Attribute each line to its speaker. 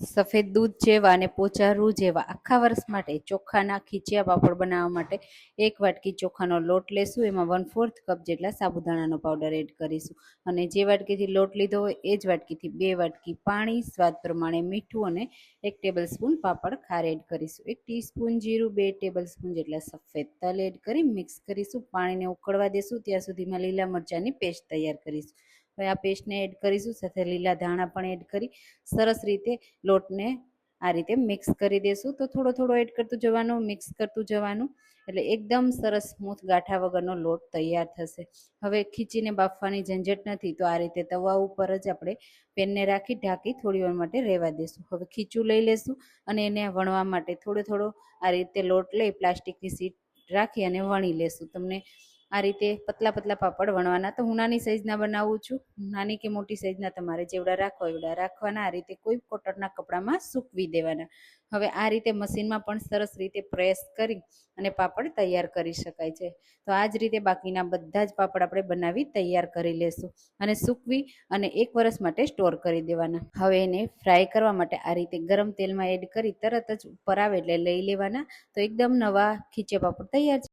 Speaker 1: સફેદ દૂધ જેવા અને પોચા રૂ જેવા આખા વર્ષ માટે ચોખાના ખીચિયા પાપડ બનાવવા માટે 1 વાટકી ચોખાનો લોટ લેશું. એમાં 1/4 કપ જેટલા સાબુદાણાનો પાવડર એડ કરીશું અને જે વાટકીથી લોટ લીધો હોય એ જ વાટકીથી 2 વાટકી પાણી, સ્વાદ પ્રમાણે મીઠું અને 1 ટેબલસ્પૂન પાપડ ખાર એડ કરીશું. 1 ટીસ્પૂન જીરું, 2 ટેબલસ્પૂન જેટલા સફેદ તલ એડ કરી મિક્સ કરીશું. પાણીને ઉકળવા દેશું ત્યાં સુધીમાં લીલા મરચાંની પેસ્ટ તૈયાર કરીશું. હવે આ પેસ્ટને એડ કરીશું, સાથે લીલા ધાણા પણ એડ કરી સરસ રીતે લોટને આ રીતે મિક્સ કરી દેશું. તો થોડો થોડો એડ કરતું જવાનું, મિક્સ કરતું જવાનું, એટલે એકદમ સરસ સ્મૂથ ગાંઠા વગરનો લોટ તૈયાર થશે. હવે ખીચીને બાફવાની ઝંઝટ નથી, તો આ રીતે તવા ઉપર જ આપણે પેનને રાખી ઢાંકી થોડી વાર માટે રહેવા દેશું. હવે ખીચું લઈ લેશું અને એને વણવા માટે થોડો થોડો આ રીતે લોટ લઈ પ્લાસ્ટિકની સીટ રાખી અને વણી લેશું. તમને આ રીતે પતલા પતલા પાપડ વણવાના. તો હું નાની સાઈઝના બનાવું છું, નાની કે મોટી સાઈઝના તમારે જેવડા રાખવા એવડા રાખવાના. આ રીતે કોઈ કોટનના કપડામાં સૂકવી દેવાના. હવે આ રીતે મશીનમાં પણ સરસ રીતે પ્રેસ કરી અને પાપડ તૈયાર કરી શકાય છે. તો આ જ રીતે બાકીના બધા જ પાપડ આપણે બનાવી તૈયાર કરી લેશું અને સૂકવી અને 1 વર્ષ માટે સ્ટોર કરી દેવાના. હવે એને ફ્રાય કરવા માટે આ રીતે ગરમ તેલમાં એડ કરી તરત જ ઉપર આવે એટલે લઈ લેવાના. તો એકદમ નવા ખીચિયા પાપડ તૈયાર છે.